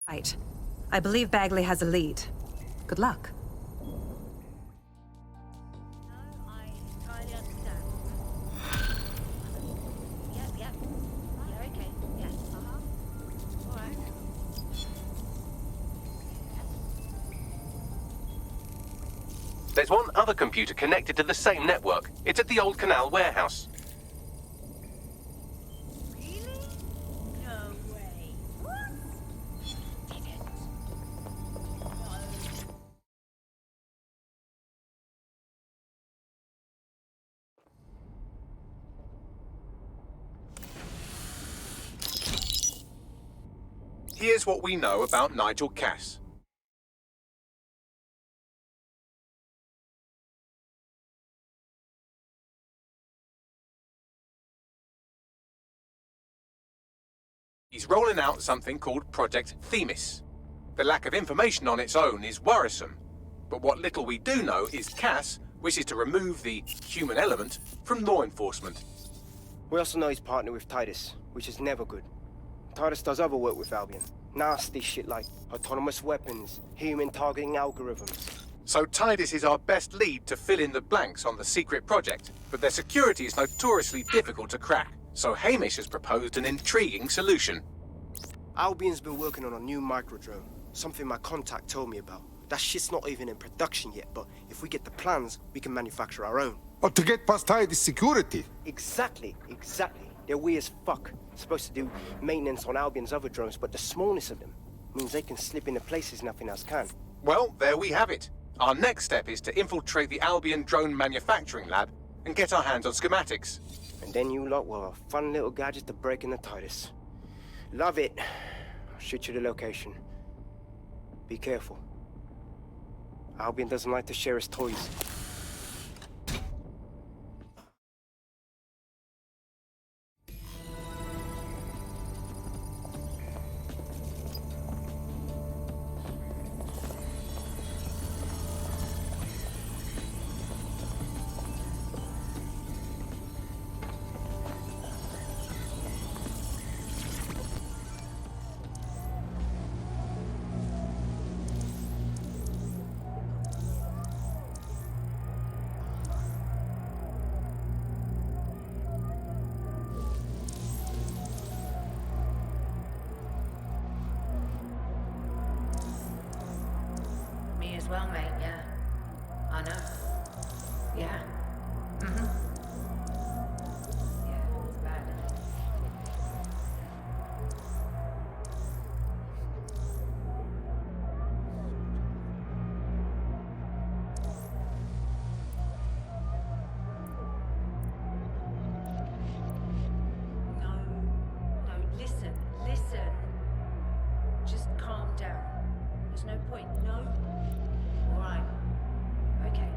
Right. I believe Bagley has a lead. Good luck. I entirely understand. Yep. You're okay. Yes. All right. There's one other computer connected to the same network. It's at the old canal warehouse. Really? No way. What? Did it? No. Here's what we know about Nigel Cass. He's rolling out something called Project Themis. The lack of information on its own is worrisome, but what little we do know is Cass wishes to remove the human element from law enforcement. We also know he's partnered with Titus, which is never good. Titus does other work with Albion. Nasty shit like autonomous weapons, human targeting algorithms. So Titus is our best lead to fill in the blanks on the secret project, but their security is notoriously difficult to crack. So Hamish has proposed an intriguing solution. Albion's been working on a new microdrone, something my contact told me about. That shit's not even in production yet, but if we get the plans, we can manufacture our own. But to get past Titus security. Exactly. They're weird as fuck. Supposed to do maintenance on Albion's other drones, but the smallness of them means they can slip into places nothing else can. Well, there we have it. Our next step is to infiltrate the Albion drone manufacturing lab and get our hands on schematics. And then you lot will have a fun little gadget to break in the Titus. Love it. I'll shoot you the location. Be careful. Albion doesn't like to share his toys. Me as well, mate, yeah. I know. Yeah. Yeah, it's bad. No, listen. Just calm down. There's no point, no? All right. Okay.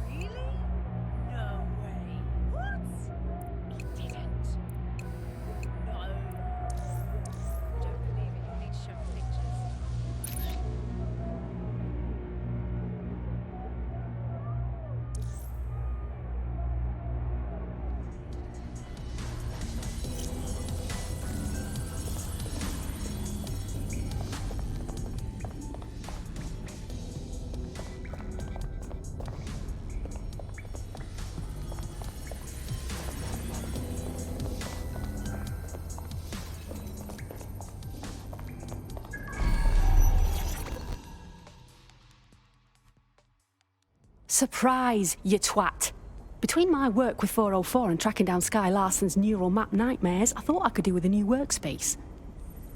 Really? No way. What? He didn't. No. Don't believe it. You'll need to show me pictures. Surprise, you twat. Between my work with 404 and tracking down Sky Larson's neural map nightmares, I thought I could do with a new workspace.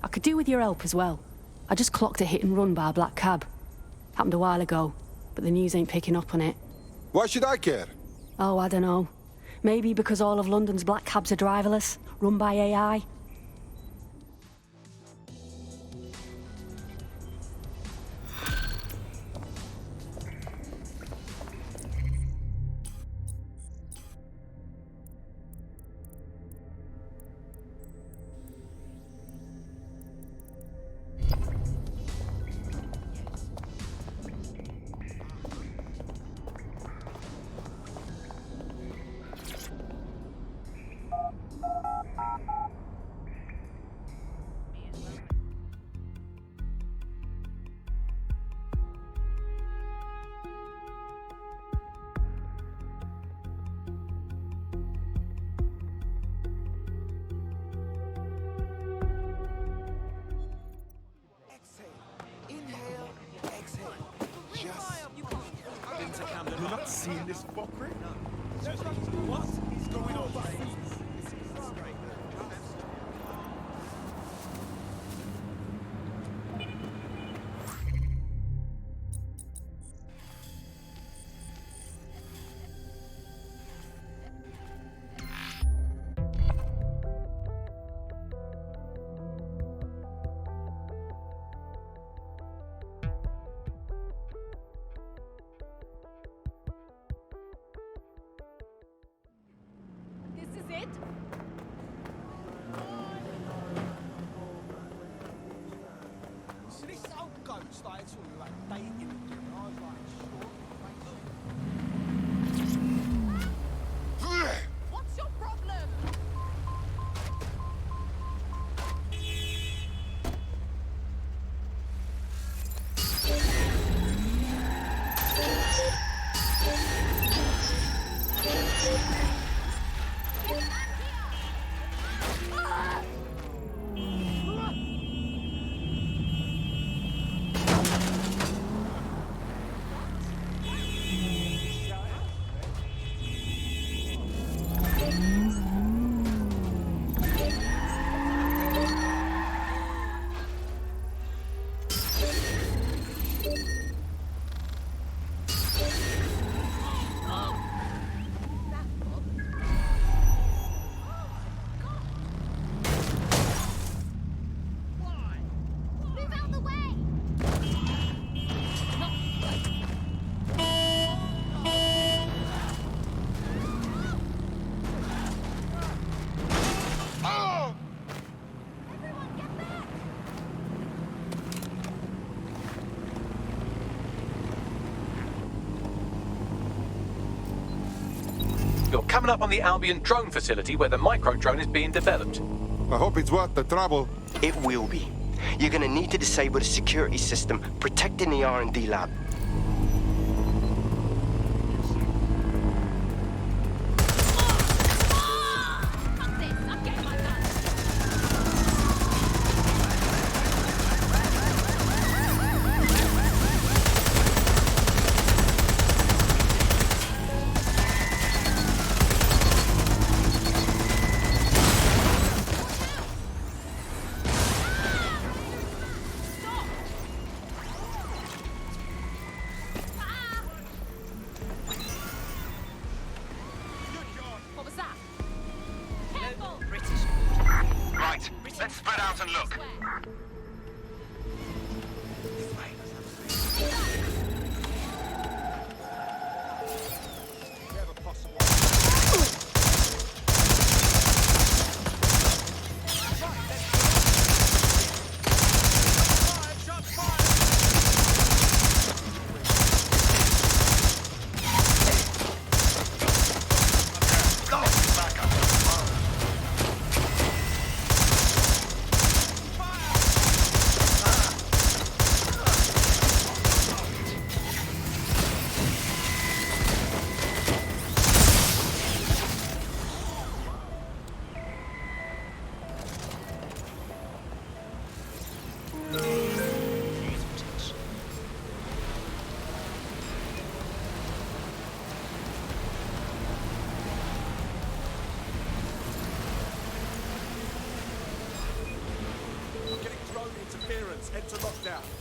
I could do with your help as well. I just clocked a hit and run by a black cab. Happened a while ago, but the news ain't picking up on it. Why should I care? Oh, I don't know. Maybe because all of London's black cabs are driverless, run by AI. You're not seeing this fuckery? What is going on? See, this old goat started talking about dating again. I was like, sure. What's your problem? You're coming up on the Albion drone facility where the micro drone is being developed. I hope it's worth the trouble. It will be. You're gonna need to disable the security system protecting the R&D lab. What was that? Careful! Right, let's spread out and look. Agents enter lockdown.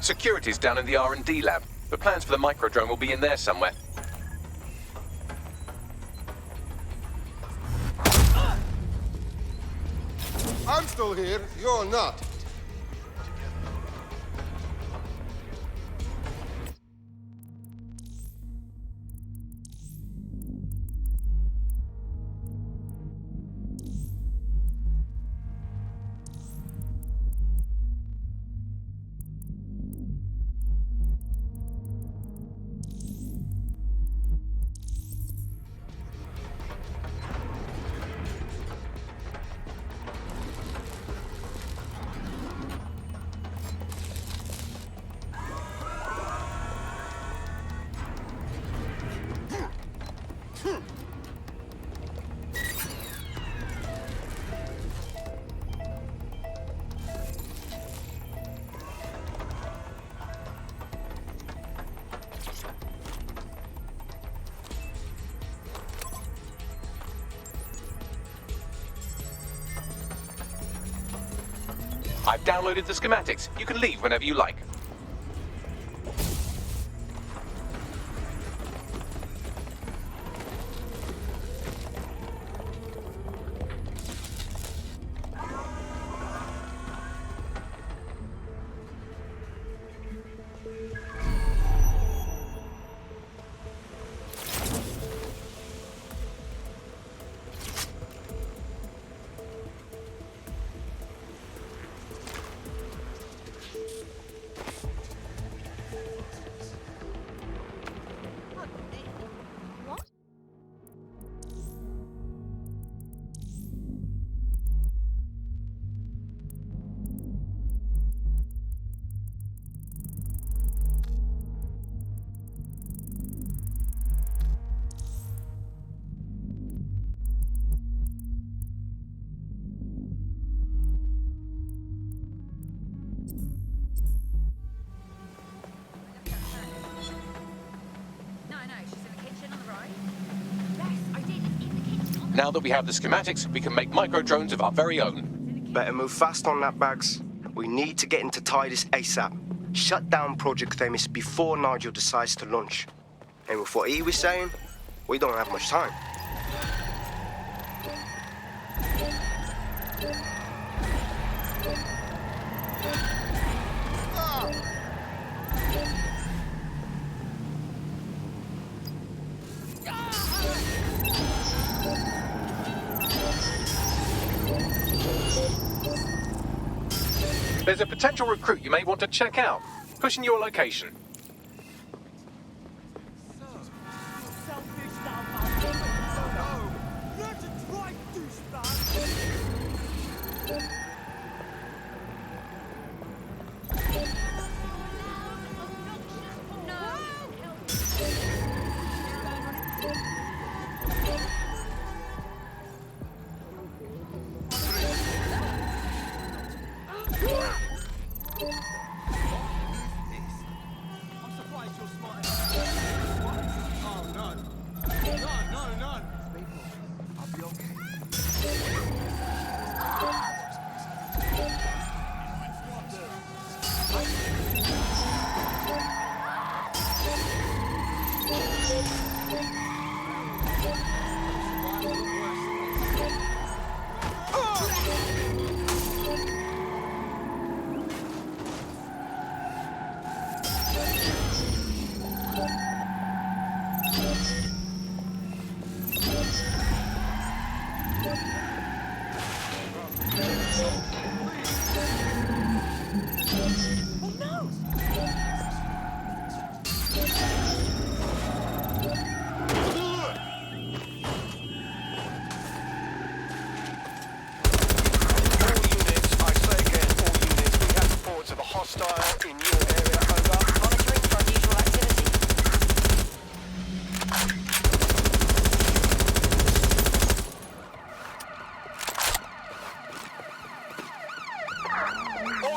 Security's down in the R&D lab. The plans for the microdrone will be in there somewhere. I'm still here, you're not. I've downloaded the schematics. You can leave whenever you like. Now that we have the schematics, we can make microdrones of our very own. Better move fast on that, Bags. We need to get into Titus ASAP. Shut down Project Themis before Nigel decides to launch. And with what he was saying, we don't have much time. There's a potential recruit you may want to check out. Pushing your location. All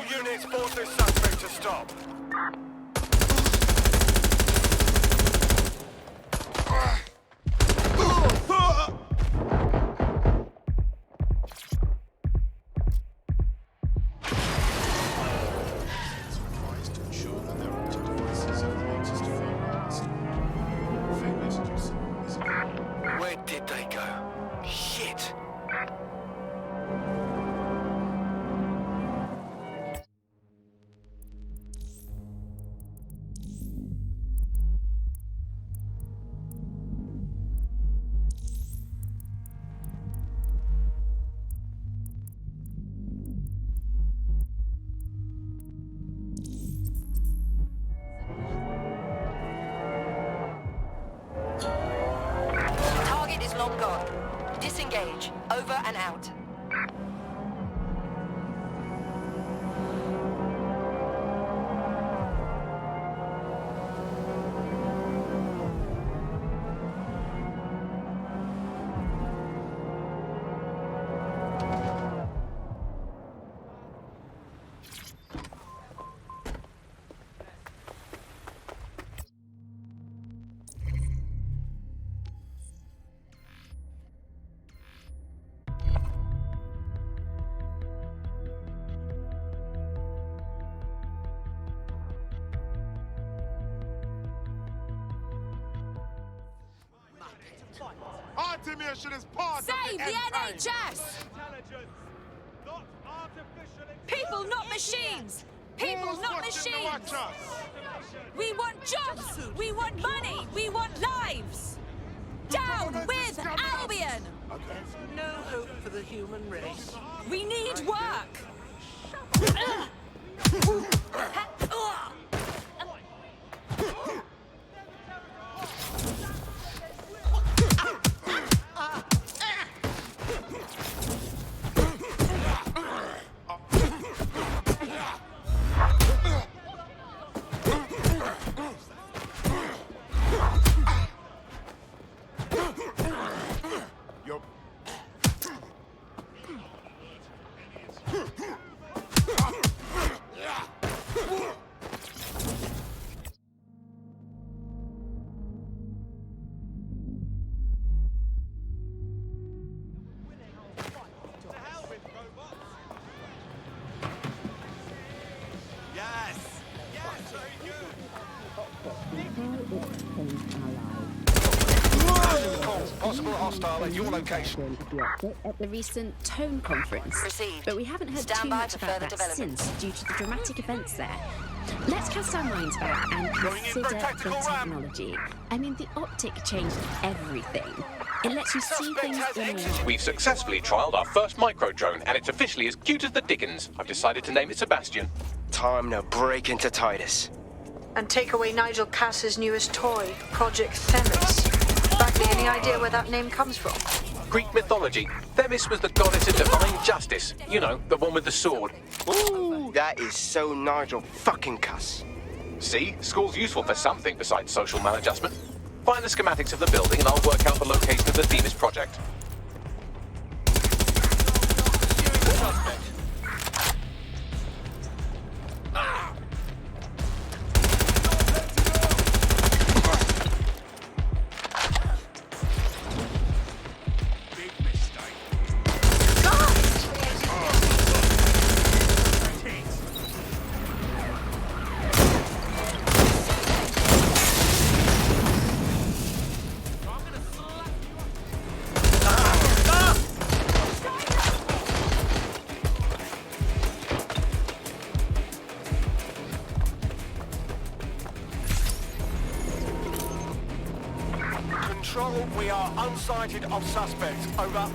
units, force this suspect to stop. Where did they go? Shit! Target is long gone. Disengage. Over and out. Automation is part Save of the end time. NHS! Not artificial People, not machines! People, Who's not watching to watch machines! us? We want jobs! We want money! We want lives! Down with Albion! No hope for the human race. We need work! Yup. Yes! Yes, very good! Possible hostile at your location. At the recent Tone conference. Received. But we haven't heard Stand too by much for about further that developments. since, due to the dramatic events there. Let's cast our minds back and Going in for consider the tactical ram. technology. I mean, the optic changed everything. It lets you see Suspect things has in a exited. We've successfully trialed our first micro drone, and it's officially as cute as the Dickens. I've decided to name it Sebastian. Time to break into Titus. And take away Nigel Cass's newest toy, Project Themis. Bagley, any idea where that name comes from? Greek mythology. Themis was the goddess of divine justice. You know, the one with the sword. Ooh, that is so Nigel fucking Cuss. See, school's useful for something besides social maladjustment. Find the schematics of the building and I'll work out the location of the Themis project. Pursuing the suspect. Big mistake. Control, we are unsighted of suspects. Over.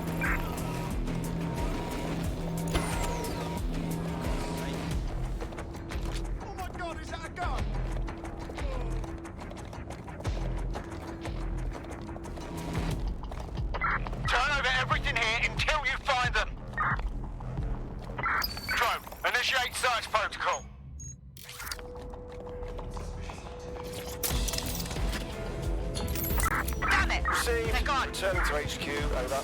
over.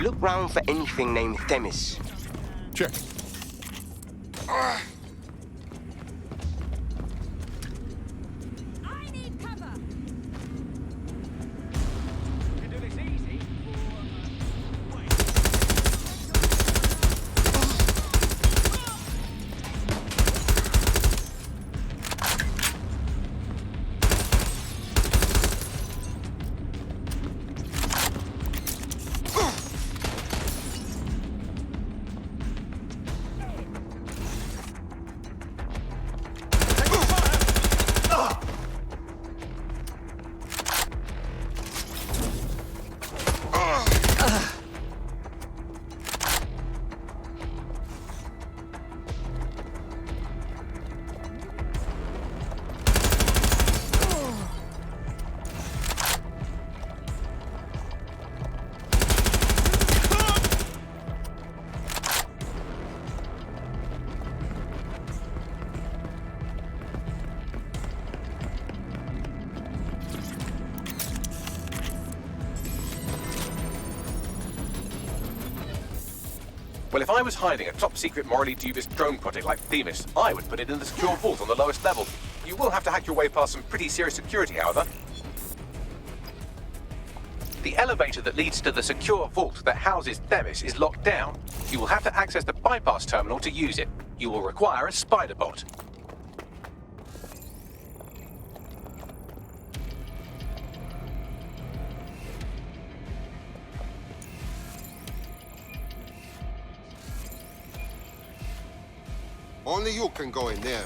Look round for anything named Themis. Check. I need cover. Well, if I was hiding a top-secret, morally dubious drone project like Themis, I would put it in the secure vault on the lowest level. You will have to hack your way past some pretty serious security, however. The elevator that leads to the secure vault that houses Themis is locked down. You will have to access the bypass terminal to use it. You will require a spider bot. Only you can go in there.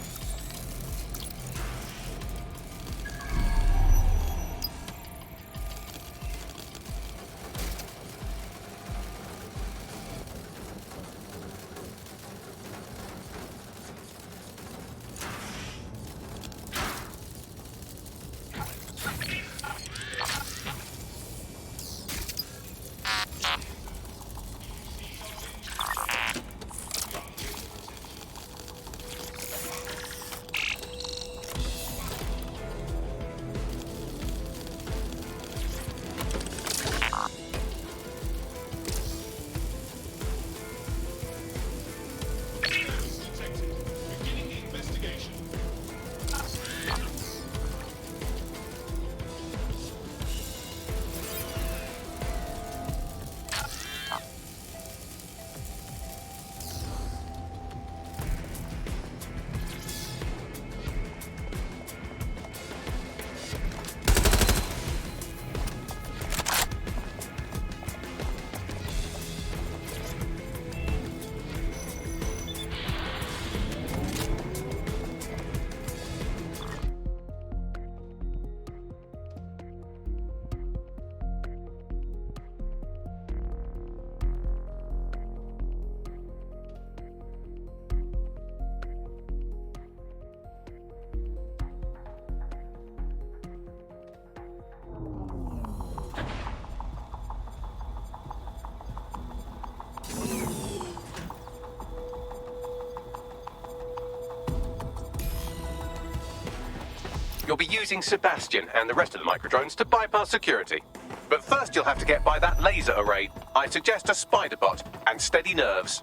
You'll be using Sebastian and the rest of the microdrones to bypass security. But first you'll have to get by that laser array. I suggest a spider bot and steady nerves.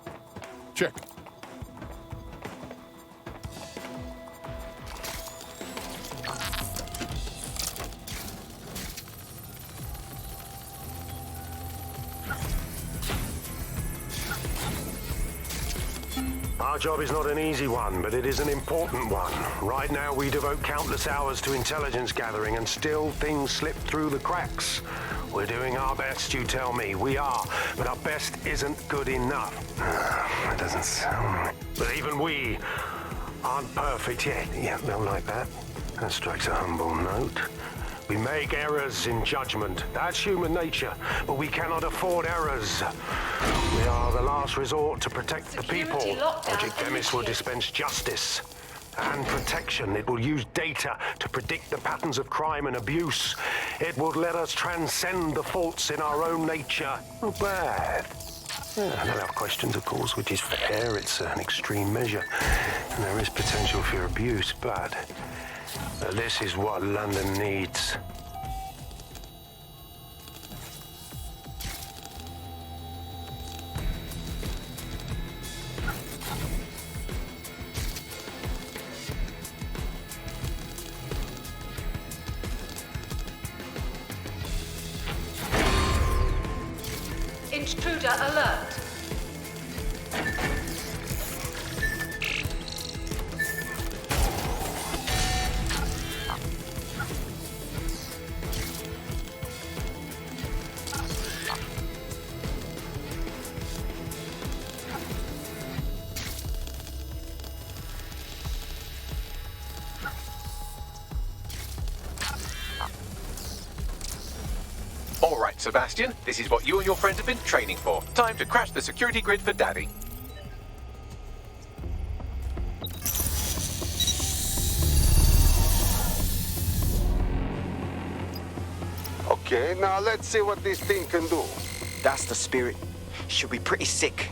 Check. Our job is not an easy one, but it is an important one. Right now, we devote countless hours to intelligence gathering, and still things slip through the cracks. We're doing our best, you tell me. We are, but our best isn't good enough. That doesn't sound right. But even we aren't perfect yet. Yeah, don't like that. That strikes a humble note. We make errors in judgment. That's human nature, but we cannot afford errors. We are the last resort to protect the people. Project Themis will dispense justice and protection. It will use data to predict the patterns of crime and abuse. It will let us transcend the faults in our own nature. Not bad. Yeah, they'll have questions, of course, which is fair. It's an extreme measure, and there is potential for abuse, but this is what London needs. Intruder alert. All right, Sebastian, this is what you and your friends have been training for. Time to crash the security grid for Daddy. Okay, now let's see what this thing can do. That's the spirit. Should be pretty sick.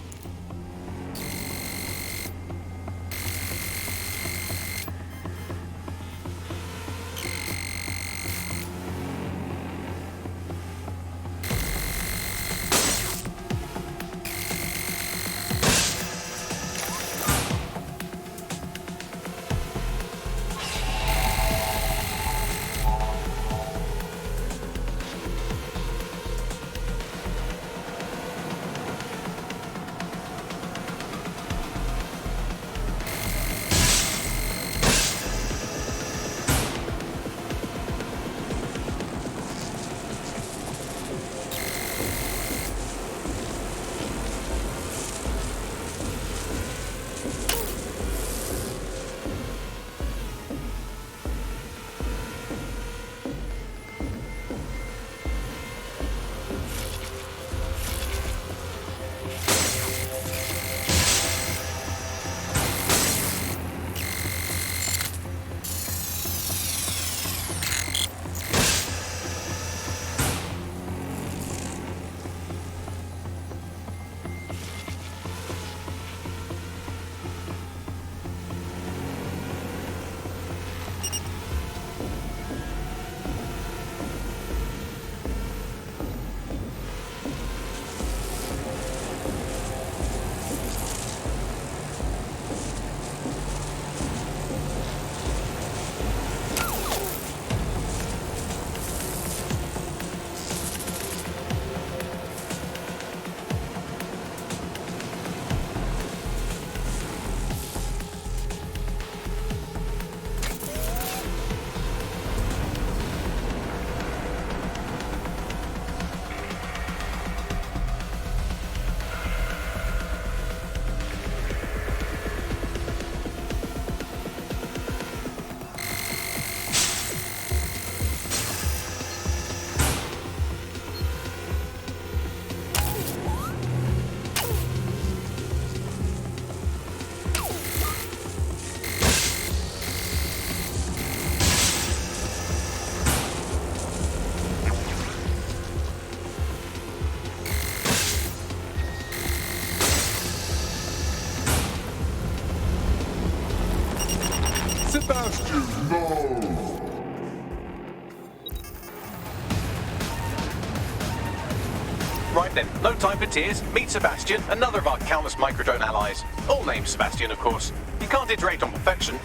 Sebastian, no! Right then, no time for tears. Meet Sebastian, another of our countless microdrone allies. All named Sebastian, of course. You can't iterate on perfection.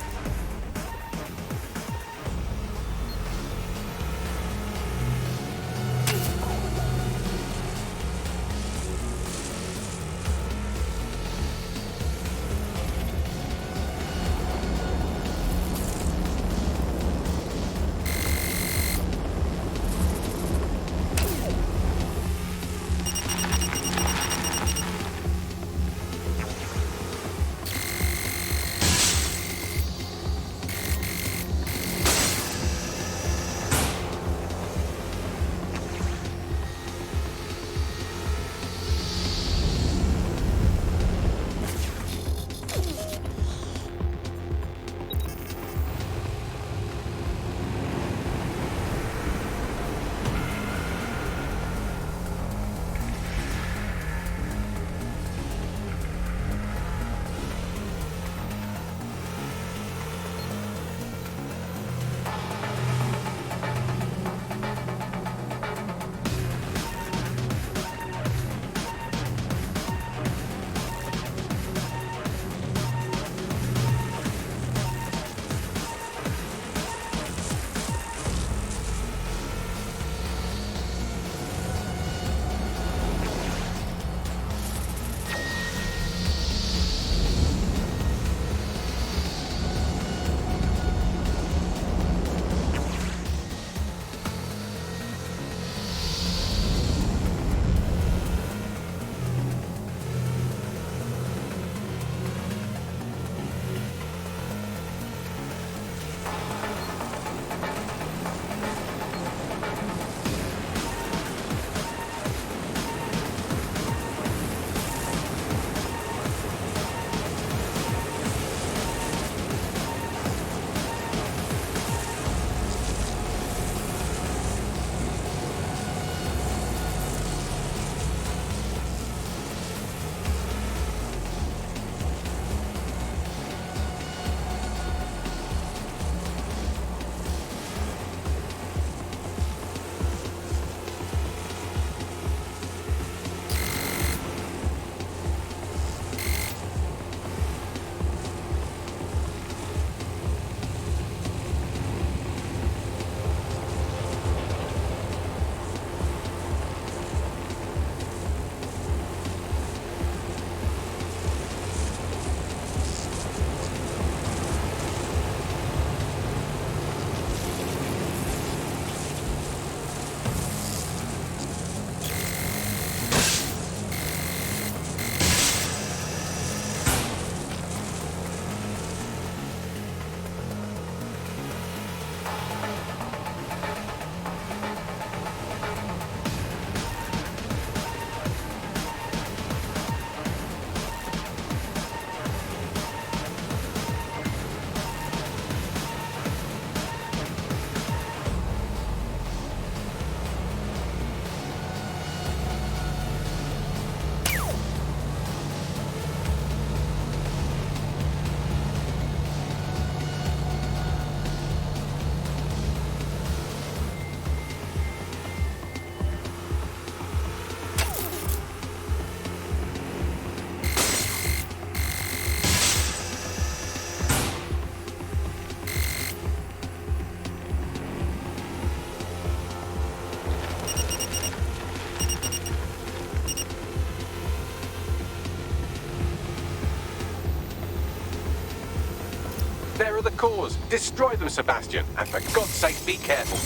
There are the cores. Destroy them, Sebastian. And for God's sake, be careful.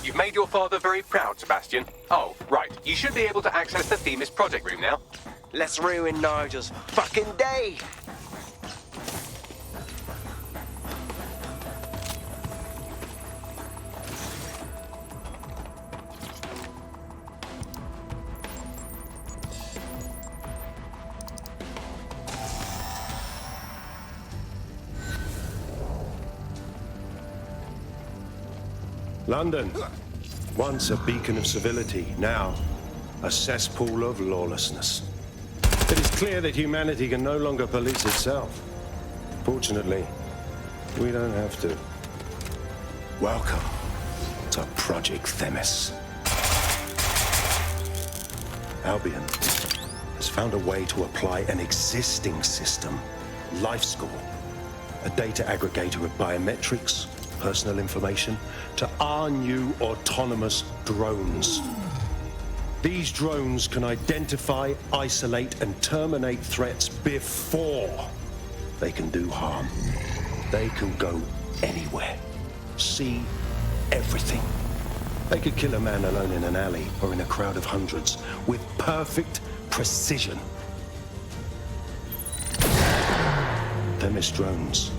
You've made your father very proud, Sebastian. Oh, right. You should be able to access the Themis project room now. Let's ruin Nigel's fucking day. London, once a beacon of civility, now a cesspool of lawlessness. It is clear that humanity can no longer police itself. Fortunately, we don't have to. Welcome to Project Themis. Albion has found a way to apply an existing system, LifeScore, a data aggregator of biometrics, personal information, to our new autonomous drones. These drones can identify, isolate, and terminate threats before they can do harm. They can go anywhere, see everything. They could kill a man alone in an alley or in a crowd of hundreds with perfect precision. Themis drones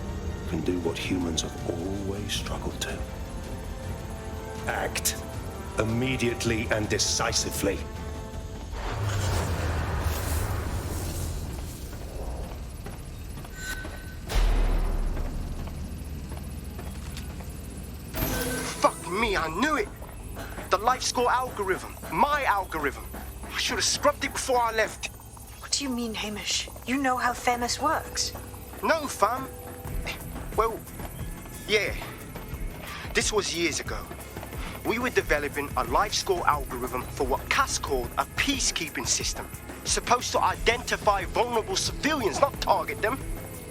can do what humans have always struggled to. Act immediately and decisively. Fuck me, I knew it! The LifeScore algorithm. My algorithm. I should have scrubbed it before I left. What do you mean, Hamish? You know how Themis works? No, fam. Well, yeah. This was years ago. We were developing a LifeScore algorithm for what Cass called a peacekeeping system. Supposed to identify vulnerable civilians, not target them.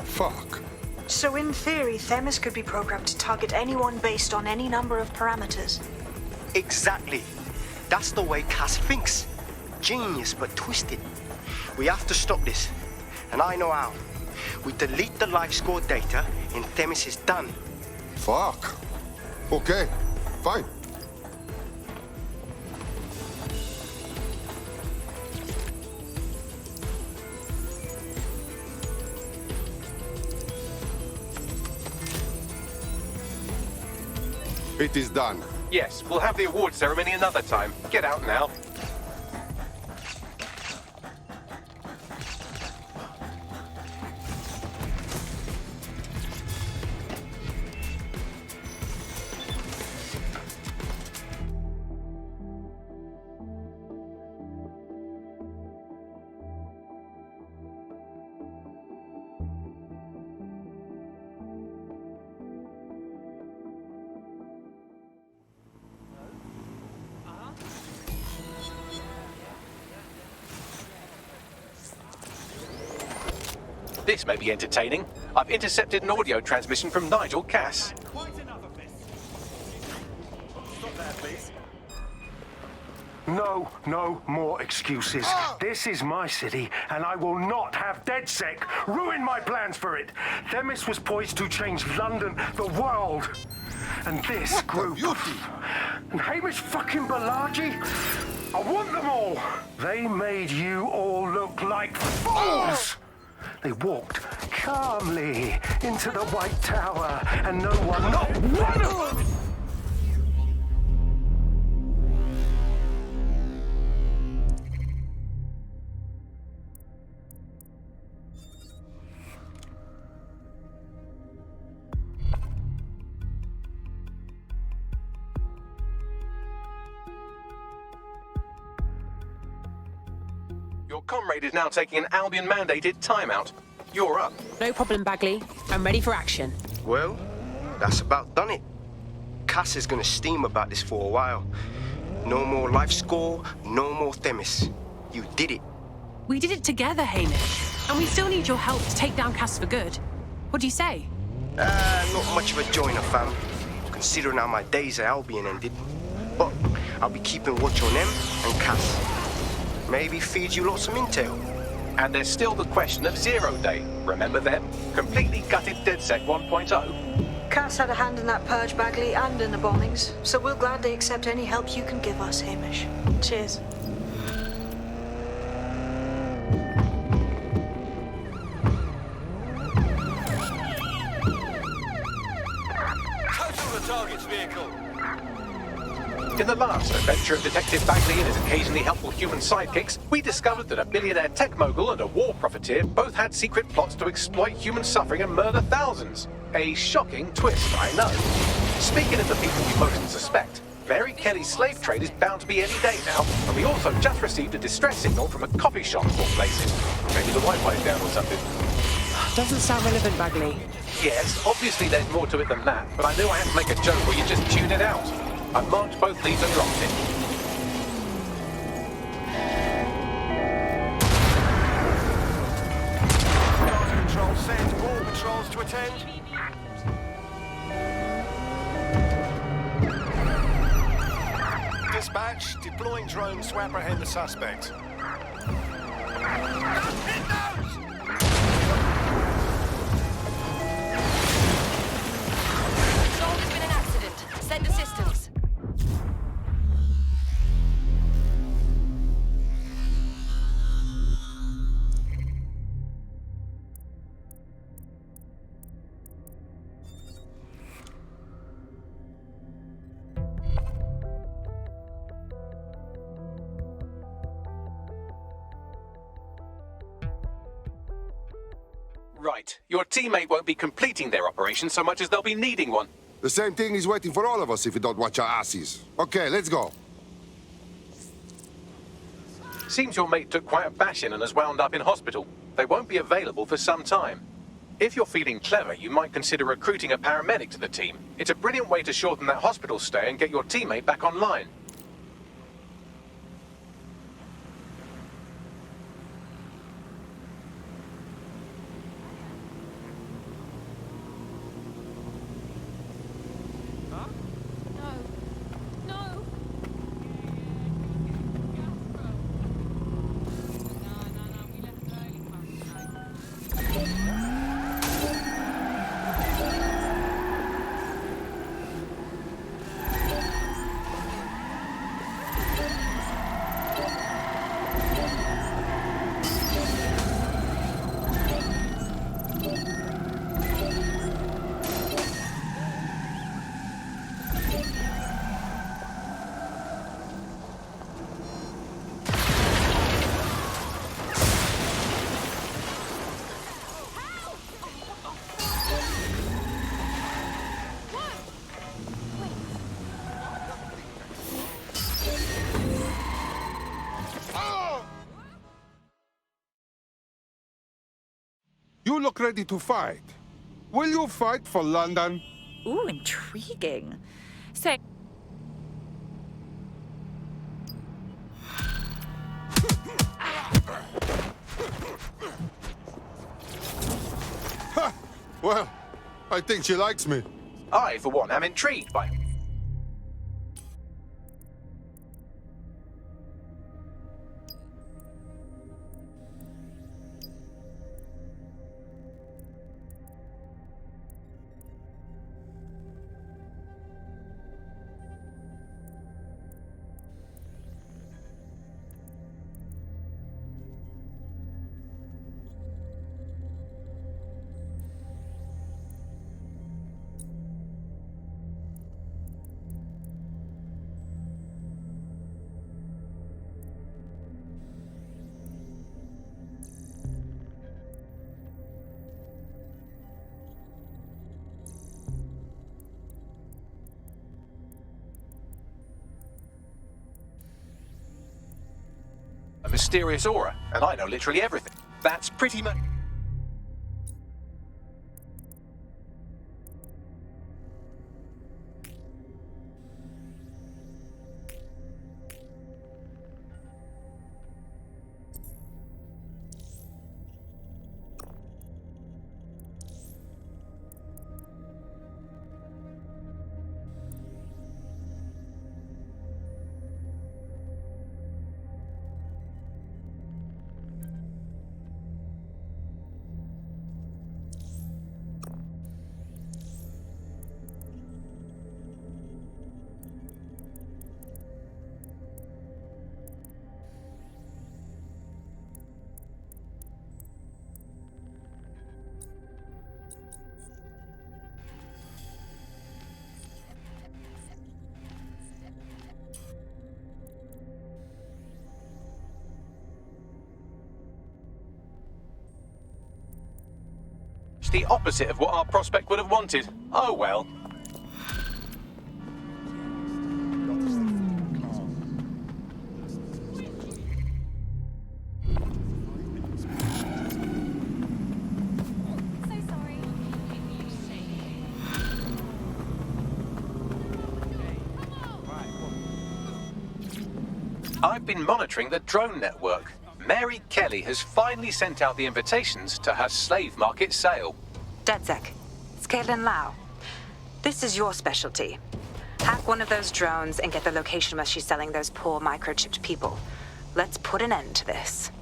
Fuck. So in theory, Themis could be programmed to target anyone based on any number of parameters. Exactly. That's the way Cass thinks. Genius, but twisted. We have to stop this. And I know how. We delete the LifeScore data and Themis is done. Fuck. Okay, fine. It is done. Yes, we'll have the award ceremony another time. Get out now. This may be entertaining. I've intercepted an audio transmission from Nigel Cass. Quite enough of this. Stop there, please. No more excuses. This is my city, and I will not have DedSec ruin my plans for it. Themis was poised to change London, the world. And this group... And Hamish fucking Balaji? I want them all! They made you all look like fools! They walked calmly into the White Tower, and no one, not one of them... Your comrade is now taking an Albion-mandated timeout. You're up. No problem, Bagley. I'm ready for action. Well, That's about done it. Cass is gonna steam about this for a while. No more life score, no more Themis. You did it. We did it together, Hamish. And we still need your help to take down Cass for good. What do you say? Not much of a joiner, fam. Considering how my days at Albion ended. But I'll be keeping watch on them and Cass. Maybe feed you lots of intel. And there's still the question of Zero Day. Remember them? Completely gutted DedSec 1.0. Cass had a hand in that purge, Bagley, and in the bombings, so we'll gladly accept any help you can give us, Hamish. Cheers. Total the target's vehicle. In the last adventure of Detective Bagley and his occasionally helpful human sidekicks, we discovered that a billionaire tech mogul and a war profiteer both had secret plots to exploit human suffering and murder thousands. A shocking twist, I know. Speaking of the people we most suspect, Mary Kelly's slave trade is bound to be any day now, and we also just received a distress signal from a coffee shop of all places. Maybe the Wi-Fi's down or something. Doesn't sound relevant, Bagley. Yes, obviously there's more to it than that, but I knew I had to make a joke or you just tune it out. I marked both leads and dropped it. Control set. All patrols to attend. Dispatch. Deploying drones to apprehend the suspect. Hit those! Control, there's been an accident. Send assistance. Right. Your teammate won't be completing their operation so much as they'll be needing one. The same thing is waiting for all of us if we don't watch our asses. Okay, let's go. Seems your mate took quite a bashing and has wound up in hospital. They won't be available for some time. If you're feeling clever, you might consider recruiting a paramedic to the team. It's a brilliant way to shorten that hospital stay and get your teammate back online. You look ready to fight. Will you fight for London? Ooh, intriguing. So... Ha! Well, I think she likes me. I, for one, am intrigued by... a mysterious aura, and I know literally everything. That's pretty much... much the opposite of what our prospect would have wanted. Oh well. I've been monitoring the drone network. Mary Kelly has finally sent out the invitations to her slave market sale. DedSec, it's Caitlin Lau. This is your specialty. Hack one of those drones and get the location where she's selling those poor microchipped people. Let's put an end to this.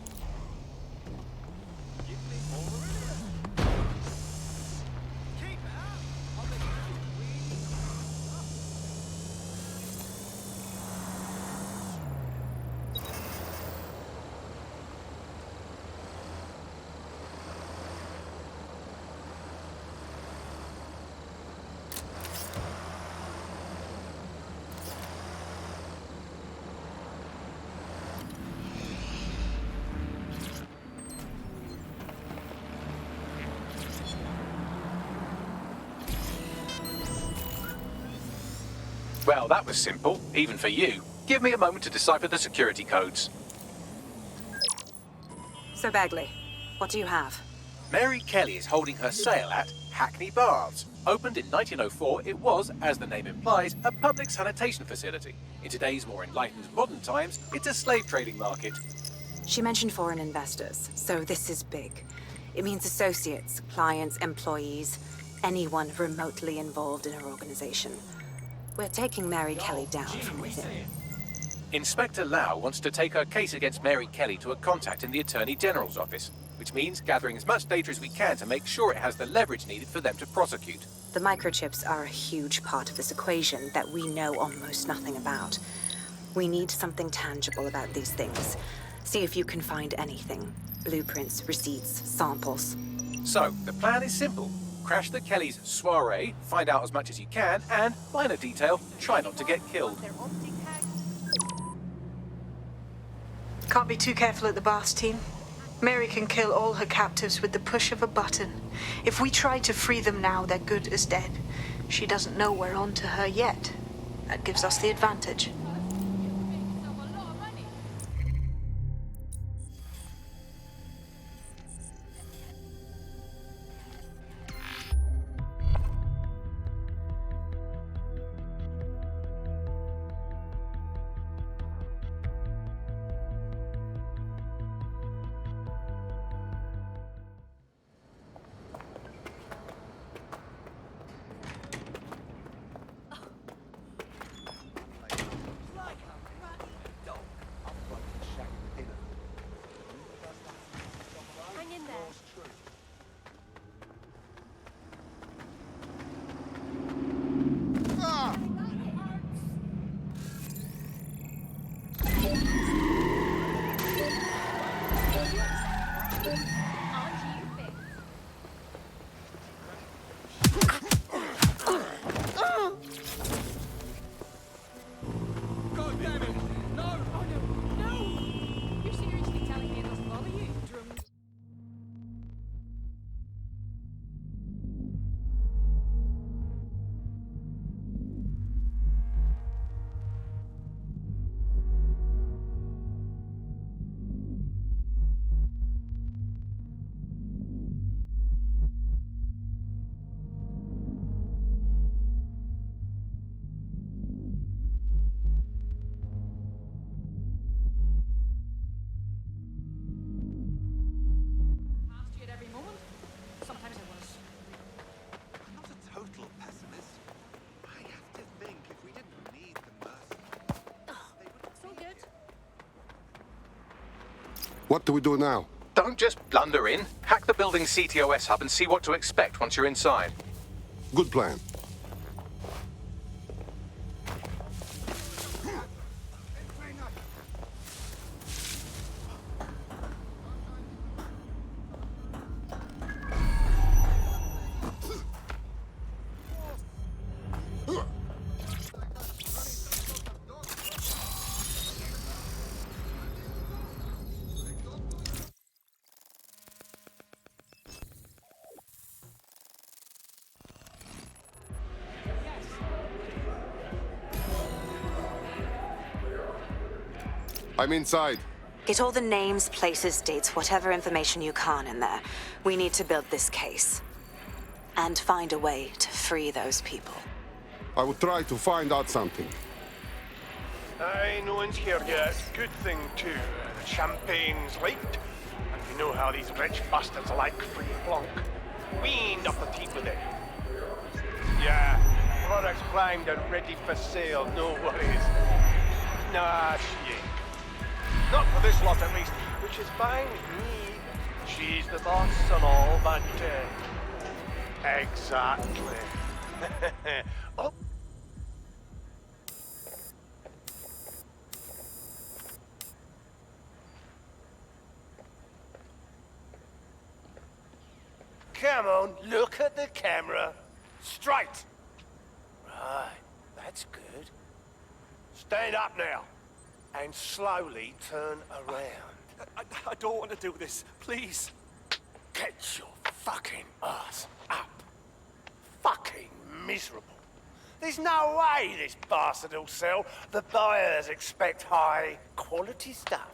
Well, that was simple, even for you. Give me a moment to decipher the security codes. So Bagley, what do you have? Mary Kelly is holding her sale at Hackney Baths. Opened in 1904, it was, as the name implies, a public sanitation facility. In today's more enlightened modern times, it's a slave trading market. She mentioned foreign investors, so this is big. It means associates, clients, employees, anyone remotely involved in her organization. We're taking Mary Kelly down from within. Inspector Lau wants to take her case against Mary Kelly to a contact in the Attorney General's office, which means gathering as much data as we can to make sure it has the leverage needed for them to prosecute. The microchips are a huge part of this equation that we know almost nothing about. We need something tangible about these things. See if you can find anything. Blueprints, receipts, samples. So, the plan is simple. Crash the Kellys' soiree, find out as much as you can, and, minor detail, try not to get killed. Can't be too careful at the Baths team. Mary can kill all her captives with the push of a button. If we try to free them now, they're good as dead. She doesn't know we're on to her yet. That gives us the advantage. What do we do now? Don't just blunder in. Hack the building's CTOS hub and see what to expect once you're inside. Good plan. I'm inside. Get all the names, places, dates, whatever information you can in there. We need to build this case. And find a way to free those people. I will try to find out something. Aye, no one's here yet. Good thing, too. The champagne's late. And you know how these rich bastards like free flunk. We ain't up the teeth with it. Yeah, products primed and ready for sale, no worries. Nah, she ain't. Not for this lot, at least, which is fine with me. She's the boss and all, but, exactly. Oh. Come on, look at the camera. Straight. Right, that's good. Stand up now. And slowly turn around. I don't want to do this. Please. Get your fucking ass up. Fucking miserable. There's no way this bastard will sell. The buyers expect high quality stuff.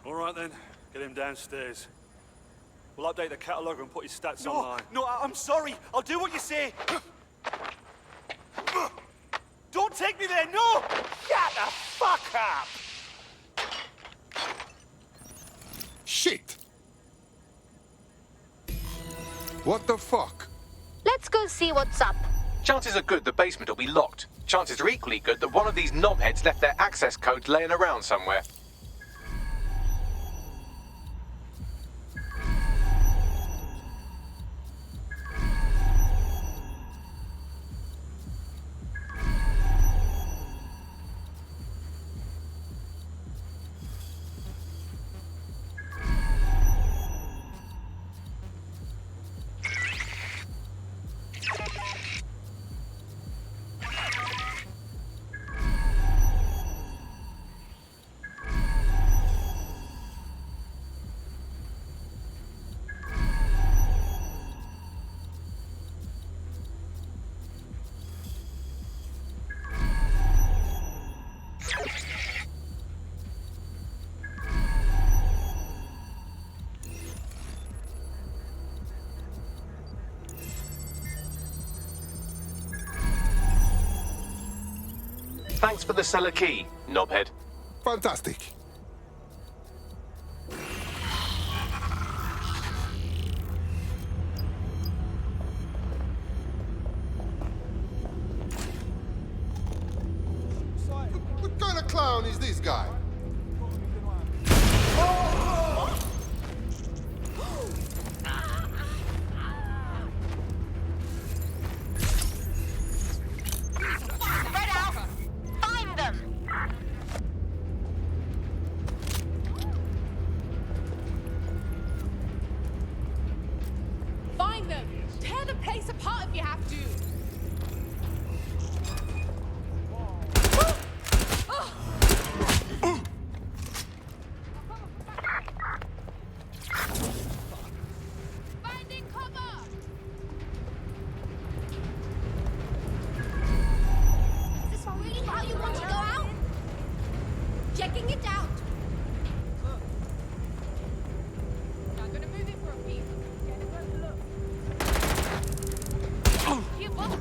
All right then, get him downstairs. We'll update the catalogue and put his stats online. No, I'm sorry. I'll do what you say. Don't take me there, no! Shut the fuck up! Shit! What the fuck? Let's go see what's up. Chances are good the basement will be locked. Chances are equally good that one of these knobheads left their access codes laying around somewhere. Thanks for the cellar key, knobhead. Fantastic. What kind of clown is this guy? Find them! Tear the place apart if you have to! Finding cover! Is this really how you want to go out? Checking it out! I'm gonna move it for a peek. Get a closer look. Here, boss.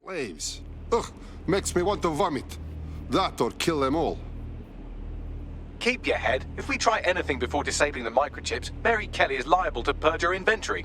Slaves. Ugh, makes me want to vomit. That or kill them all. Keep your head. If we try anything before disabling the microchips, Mary Kelly is liable to purge her inventory.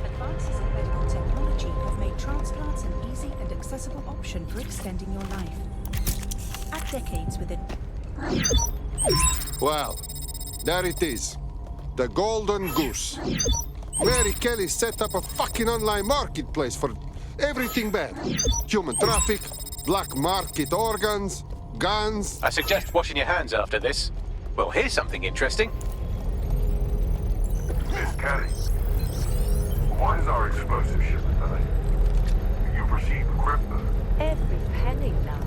Advances in medical technology have made transplants an easy and accessible option for extending your life. Add decades with it. Well, there it is. The Golden Goose. Mary Kelly set up a fucking online marketplace for everything bad. Human traffic, black market organs, guns. I suggest washing your hands after this. Well, here's something interesting. Miss Kelly, why is our explosive shipment delayed? You've received crypto. Every penny, love.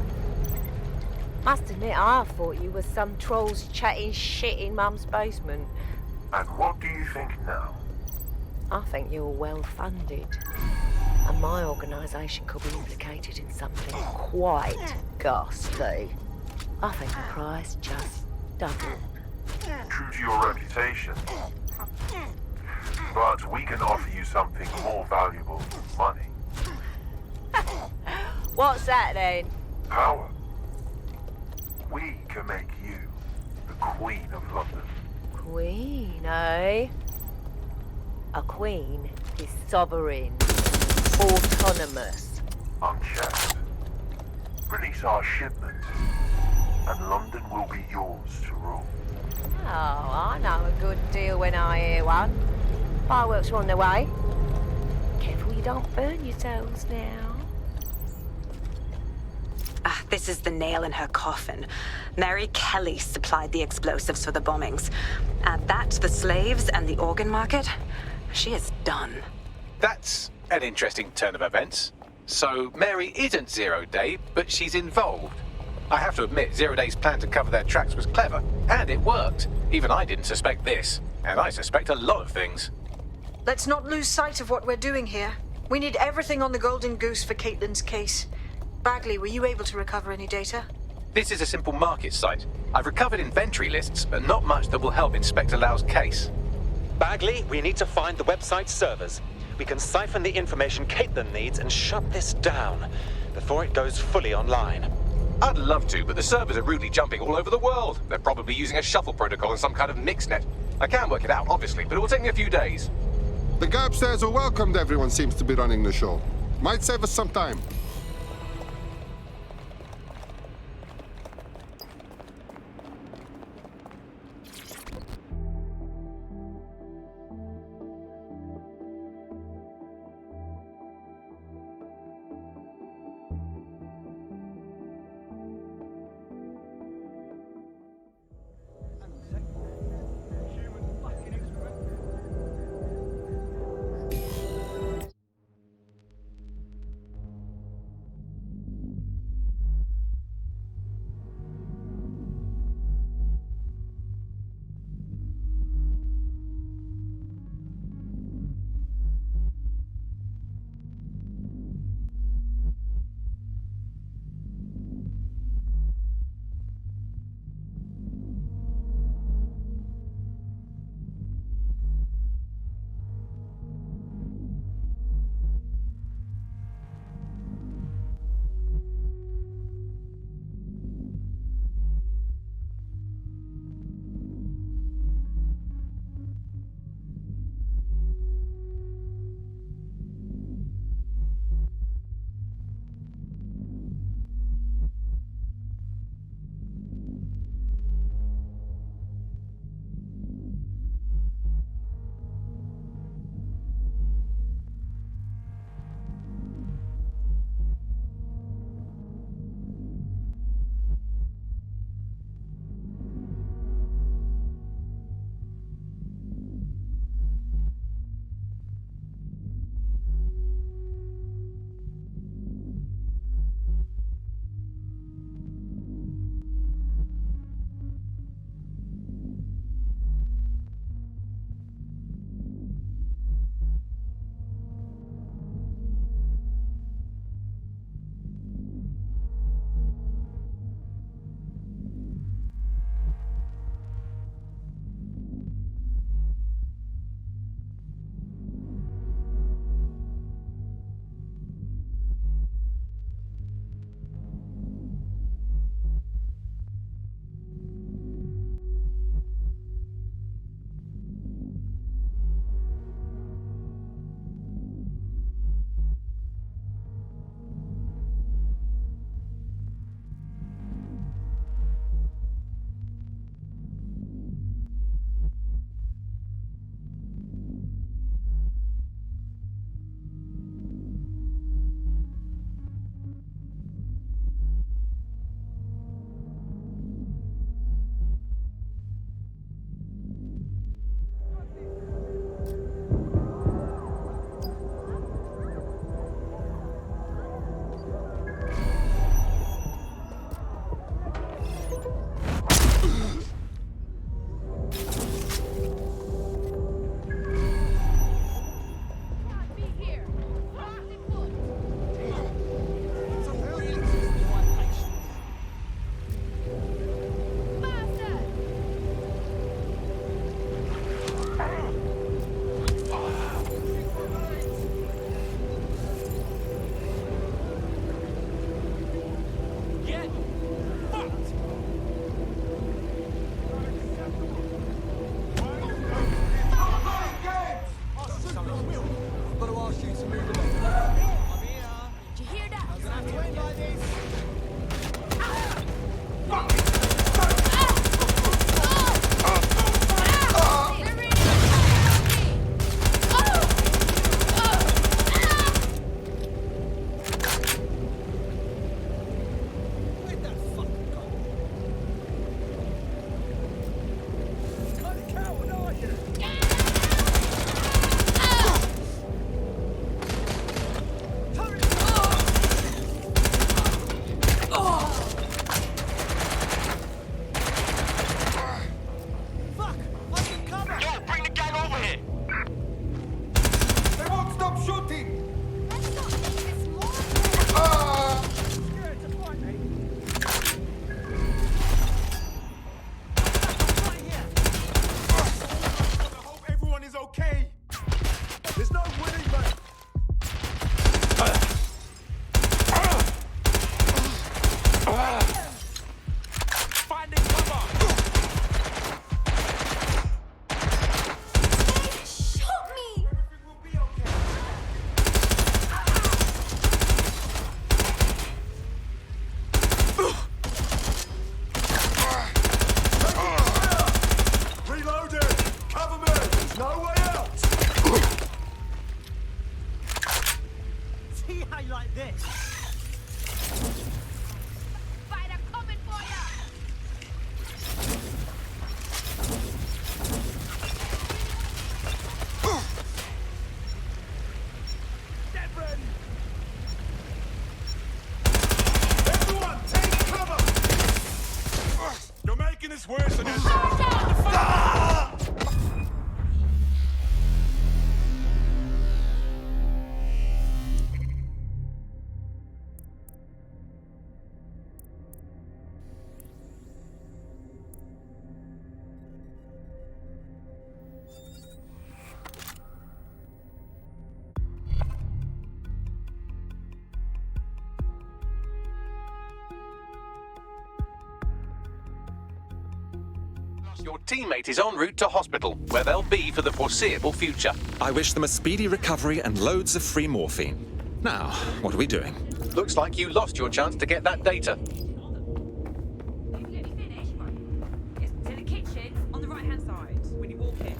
Must admit, I thought you were some trolls chatting shit in Mum's basement. And what do you think now? I think you're well funded. And my organisation could be implicated in something quite ghastly. I think the price just doubled. True to your reputation. But we can offer you something more valuable than money. What's that then? Power. We can make you the Queen of London. Queen, eh? A queen is sovereign, autonomous. Unchecked. Release our shipment, and London will be yours to rule. Oh, I know a good deal when I hear one. Fireworks are on their way. Careful you don't burn yourselves now. This is the nail in her coffin. Mary Kelly supplied the explosives for the bombings. Add that to the slaves and the organ market, she is done. That's an interesting turn of events. So Mary isn't Zero Day, but she's involved. I have to admit, Zero Day's plan to cover their tracks was clever, and it worked. Even I didn't suspect this, and I suspect a lot of things. Let's not lose sight of what we're doing here. We need everything on the Golden Goose for Caitlin's case. Bagley, were you able to recover any data? This is a simple market site. I've recovered inventory lists, but not much that will help Inspector Lau's case. Bagley, we need to find the website's servers. We can siphon the information Caitlin needs and shut this down before it goes fully online. I'd love to, but the servers are rudely jumping all over the world. They're probably using a shuffle protocol and some kind of mixnet. I can work it out, obviously, but it will take me a few days. The guy upstairs who welcomed everyone seems to be running the show. Might save us some time. No way out! See how you like this? Spider coming for ya! Devon! Everyone, take cover! You're making this worse than it is. Your teammate is en route to hospital, where they'll be for the foreseeable future. I wish them a speedy recovery and loads of free morphine. Now, what are we doing? Looks like you lost your chance to get that data. It's to the kitchen on the right-hand side when you walk in.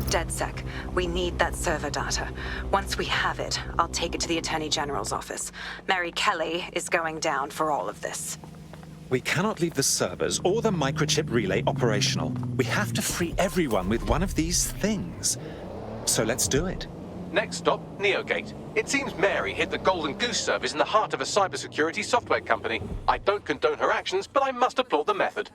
DedSec, we need that server data. Once we have it, I'll take it to the Attorney General's office. Mary Kelly is going down for all of this. We cannot leave the servers or the microchip relay operational. We have to free everyone with one of these things. So let's do it. Next stop, Neogate. It seems Mary hid the Golden Goose service in the heart of a cybersecurity software company. I don't condone her actions, but I must applaud the method.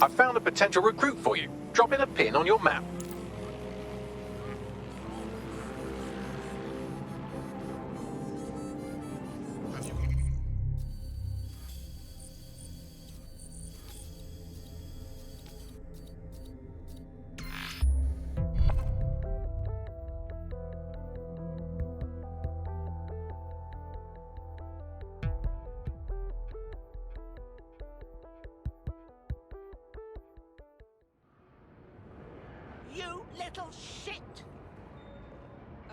I've found a potential recruit for you. Drop in a pin on your map. You little shit!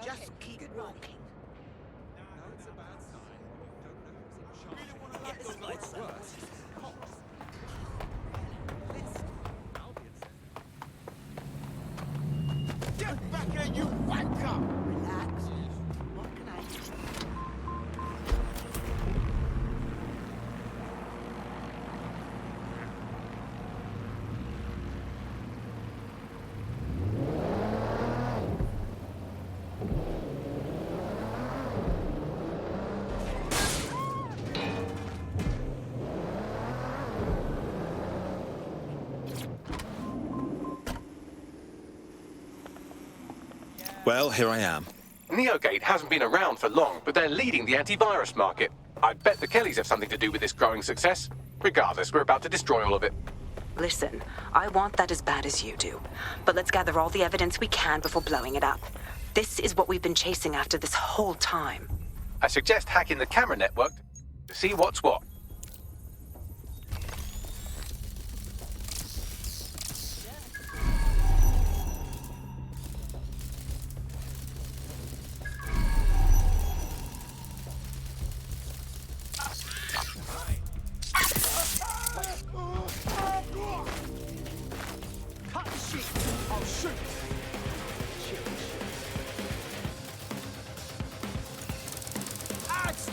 Just keep walking. Get back here, you wanker! Relax. What can I do? Well, here I am. Neogate hasn't been around for long, but they're leading the antivirus market. I bet the Kellys have something to do with this growing success. Regardless, we're about to destroy all of it. Listen, I want that as bad as you do. But let's gather all the evidence we can before blowing it up. This is what we've been chasing after this whole time. I suggest hacking the camera network to see what's what. Cut the shit! I'll shoot! Axe!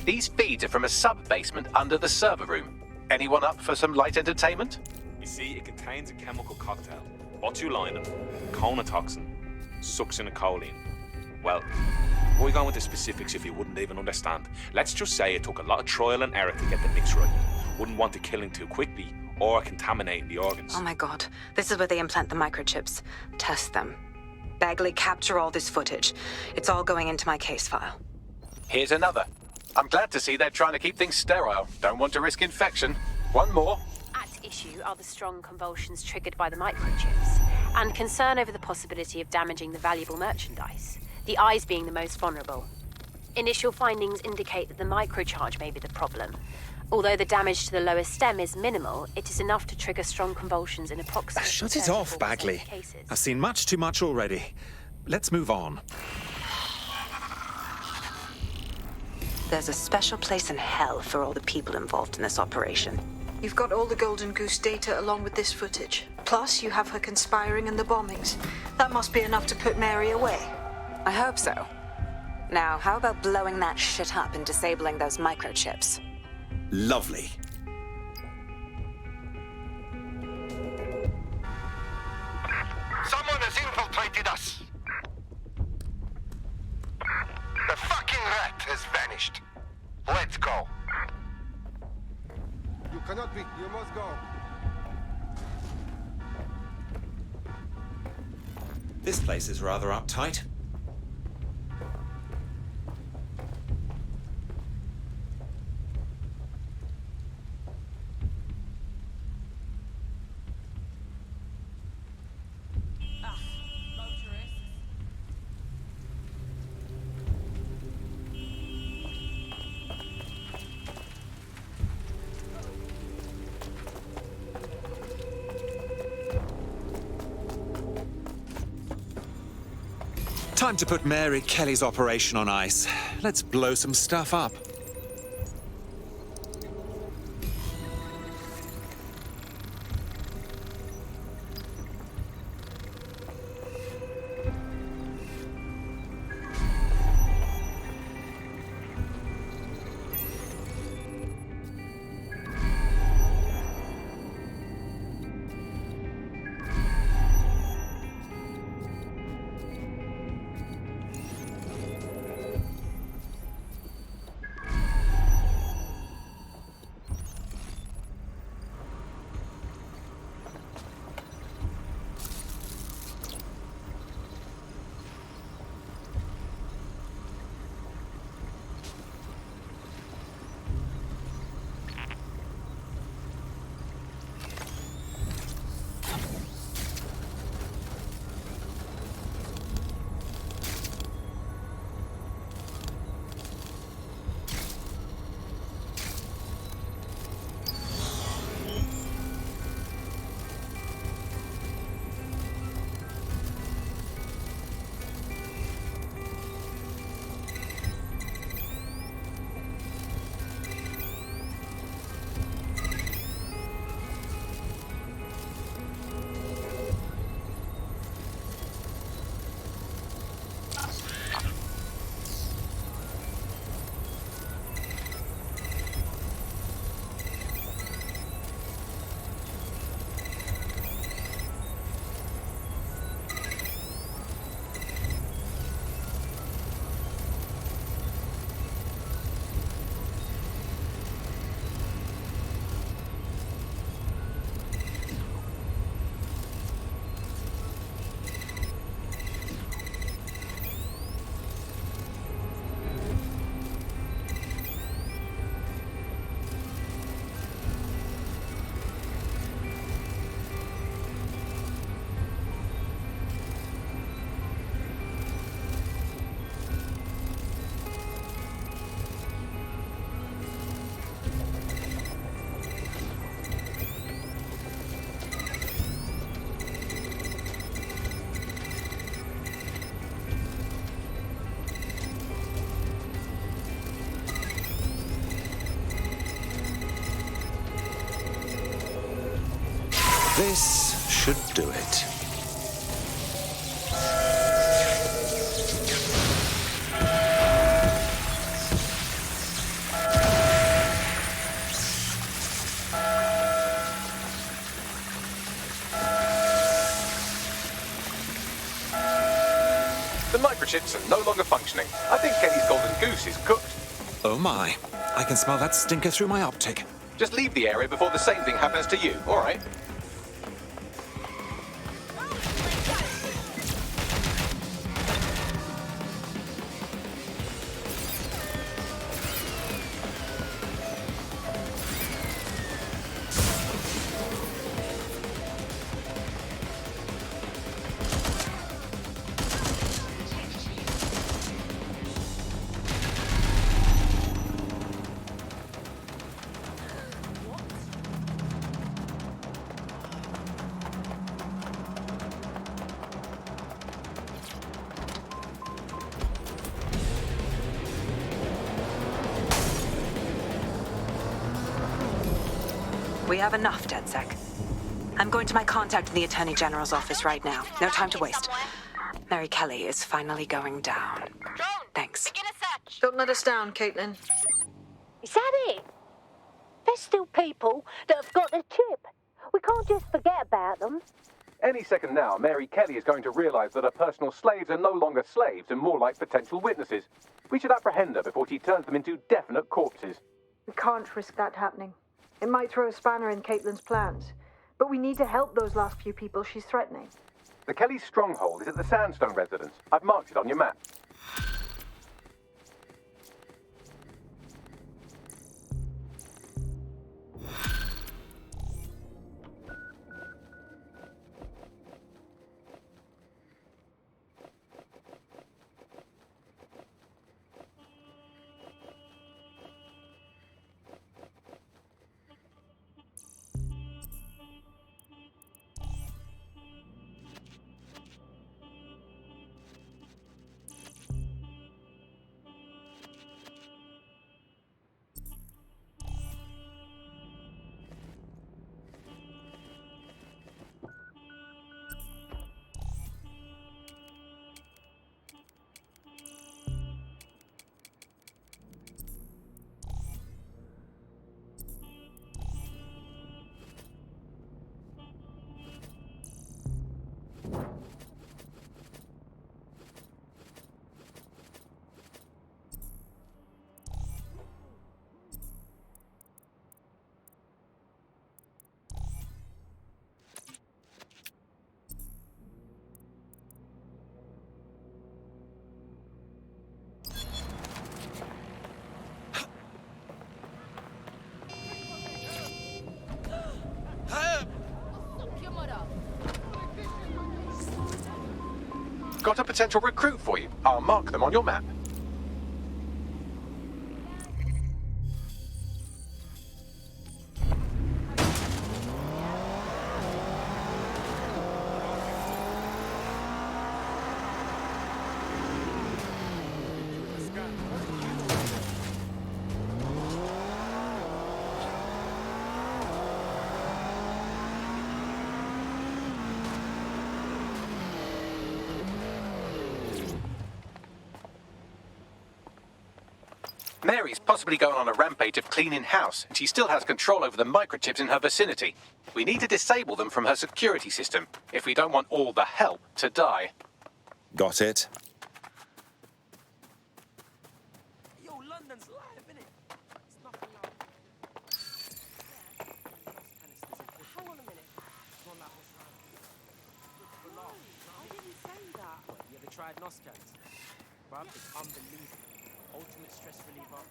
These feeds are from a sub-basement under the server room. Anyone up for some light entertainment? You see, it contains a chemical cocktail. Botulinum, conotoxin, succinylcholine. Well, why go into specifics if you wouldn't even understand? Let's just say it took a lot of trial and error to get the mix right. Wouldn't want to kill him too quickly or contaminating the organs. Oh my god. This is where they implant the microchips. Test them. Bagley, capture all this footage. It's all going into my case file. Here's another. I'm glad to see they're trying to keep things sterile. Don't want to risk infection. One more. At issue are the strong convulsions triggered by the microchips, and concern over the possibility of damaging the valuable merchandise, the eyes being the most vulnerable. Initial findings indicate that the microcharge may be the problem. Although the damage to the lower stem is minimal, it is enough to trigger strong convulsions in approximately Shut it off, 34% Bagley. of cases. I've seen much too much already. Let's move on. There's a special place in hell for all the people involved in this operation. You've got all the Golden Goose data along with this footage. Plus, you have her conspiring and the bombings. That must be enough to put Mary away. I hope so. Now, how about blowing that shit up and disabling those microchips? Lovely. Someone has infiltrated us. The fucking rat has vanished. Let's go. You cannot be. You must go. This place is rather uptight. Time to put Mary Kelly's operation on ice. Let's blow some stuff up. This should do it. microchips are no longer functioning. I think Kelly's golden goose is cooked. Oh my. I can smell that stinker through my optic. Just leave the area before the same thing happens to you, all right? We have enough, DedSec. I'm going to my contact in the Attorney General's office right now. No time to waste. Mary Kelly is finally going down. Thanks. Don't let us down, Caitlin. Is that it? There's still people that have got the chip. We can't just forget about them. Any second now, Mary Kelly is going to realize that her personal slaves are no longer slaves and more like potential witnesses. We should apprehend her before she turns them into definite corpses. We can't risk that happening. It might throw a spanner in Caitlin's plans. But we need to help those last few people she's threatening. The Kelly stronghold is at the Sandstone residence. I've marked it on your map. Got a potential recruit for you. I'll mark them on your map. Mary's possibly going on a rampage of cleaning house, and she still has control over the microchips in her vicinity. We need to disable them from her security system, if we don't want all the help to die. Got it. Yo, London's live, innit? It's nothing like... Hang on a minute. It's not like I didn't say that. You ever tried Noscans? Bruv, it's unbelievable. Ultimate stress reliever,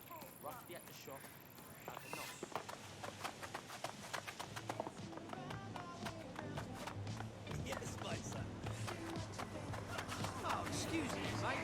roughly at the shop, like a nos. Yes, my son. Oh, excuse me, mate.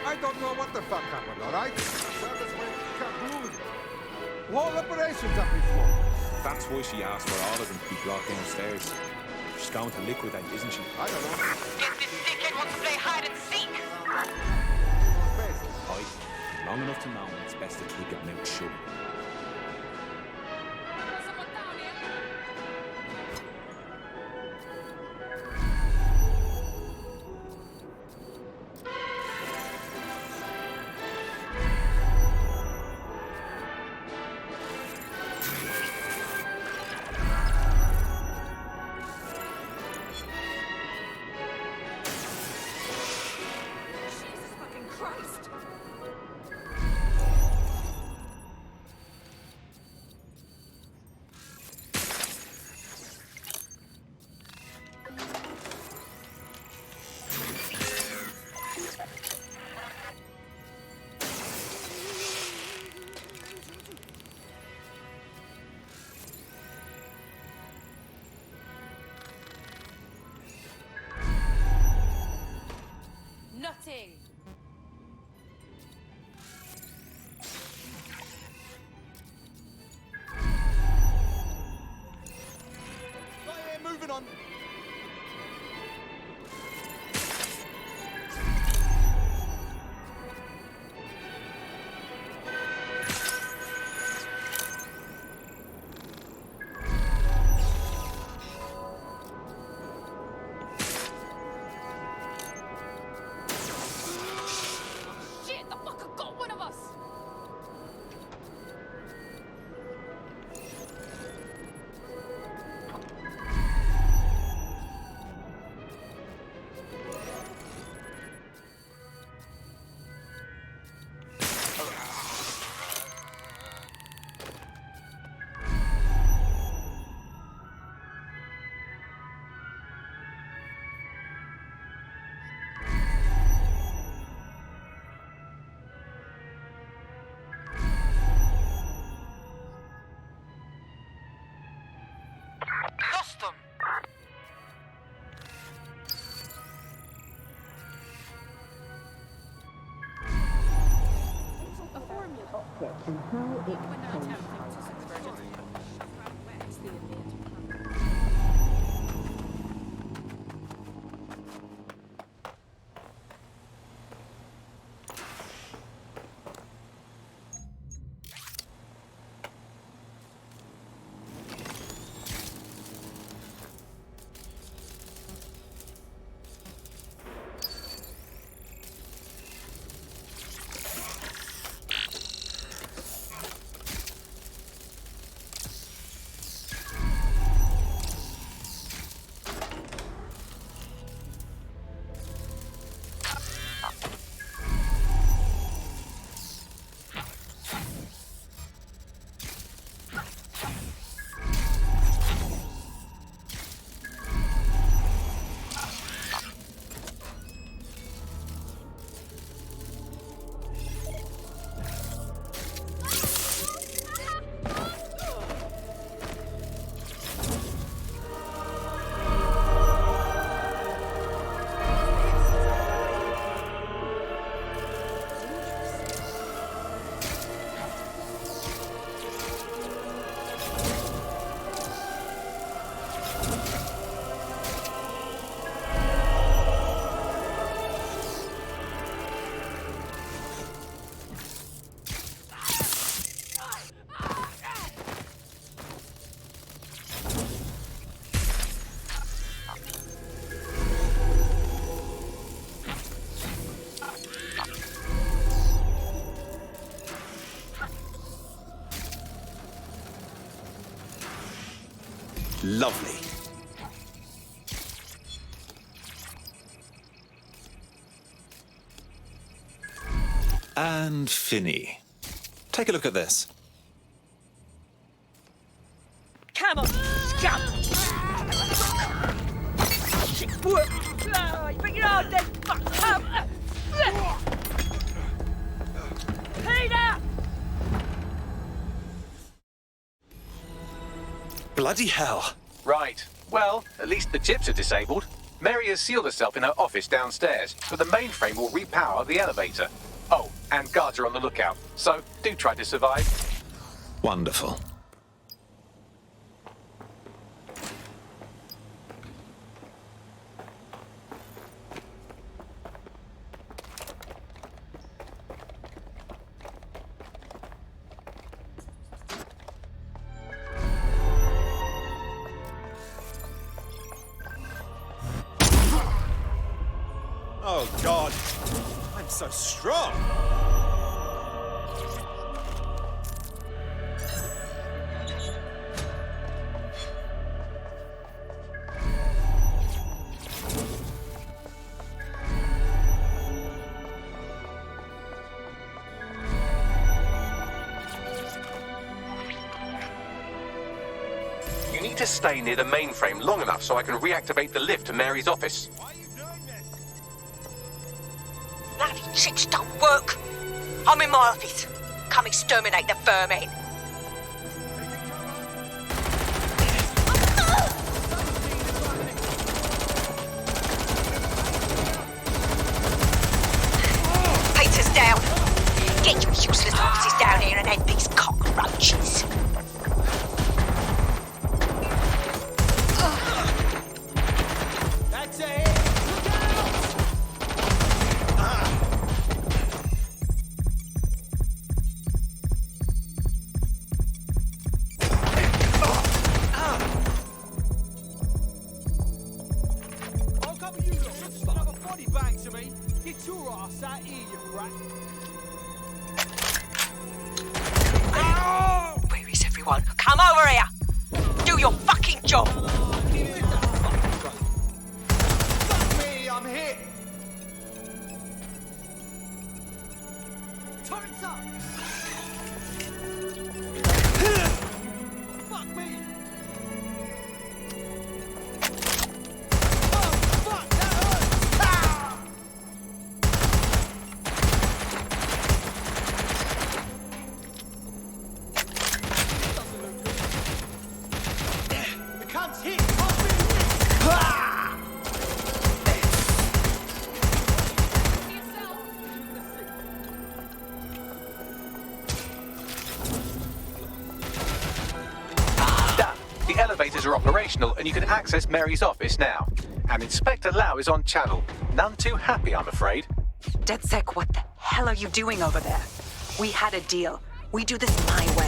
I don't know what the fuck happened, all right? Service went kaboom. Whole operation's up in smoke. That's why she asked for all of them to be brought downstairs. She's going to liquidate, isn't she? I don't know. Guess this dickhead wants to play hide and seek. Aye. Long enough to know when it's best to keep your mouth shut. Nothing. Moving on. Shit, the fucker got one of us. Lost them. A formula. Object and how it changes. Lovely. And Finney. Take a look at this. Come on, scum! Bring it on then, fuck! Come! Peter! Bloody hell. Right. Well, at least the chips are disabled. Mary has sealed herself in her office downstairs, but the mainframe will repower the elevator. Oh, and guards are on the lookout, so do try to survive. Wonderful. Oh, God. I'm so strong. You need to stay near the mainframe long enough so I can reactivate the lift to Mary's office. Bloody tricks don't work. I'm in my office. Come exterminate the vermin. Peter's down. Get your useless offices down here and end these cockroaches. That's it. I'll cover you, look. Just have a body bag to me. Get your ass out here, you brat. Where is everyone? Come over here! Do your fucking job! Fuck me, I'm hit. Turrets up. Fuck me. Oh, fuck, that hurts. Ah! The cunt's hit. I'll be hit. Ah! Done. The elevators are operational and you can access Mary's office now. And Inspector Lau is on channel. None too happy, I'm afraid. DedSec, what the hell are you doing over there? We had a deal. We do this my way.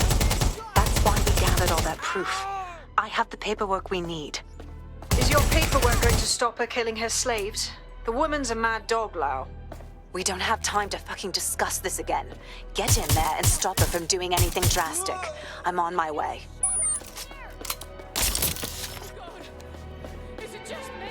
That's why we gathered all that proof. I have the paperwork we need. Is your paperwork going to stop her killing her slaves? The woman's a mad dog, Lau. We don't have time to fucking discuss this again. Get in there and stop her from doing anything drastic. I'm on my way. Is it just me?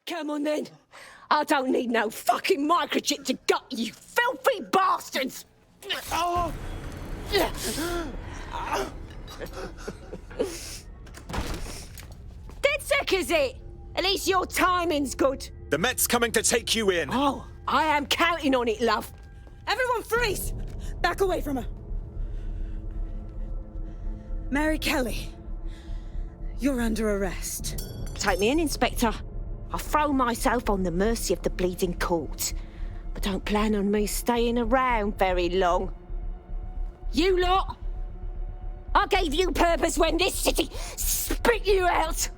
Come on then. I don't need no fucking microchip to gut you filthy bastards! Oh! Dead sick, is it? At least your timing's good. The Met's coming to take you in. Oh, I am counting on it, love. Everyone freeze! Back away from her. Mary Kelly, you're under arrest. Take me in, Inspector. I'll throw myself on the mercy of the bleeding court. But don't plan on me staying around very long. You lot! I gave you purpose when this city spit you out!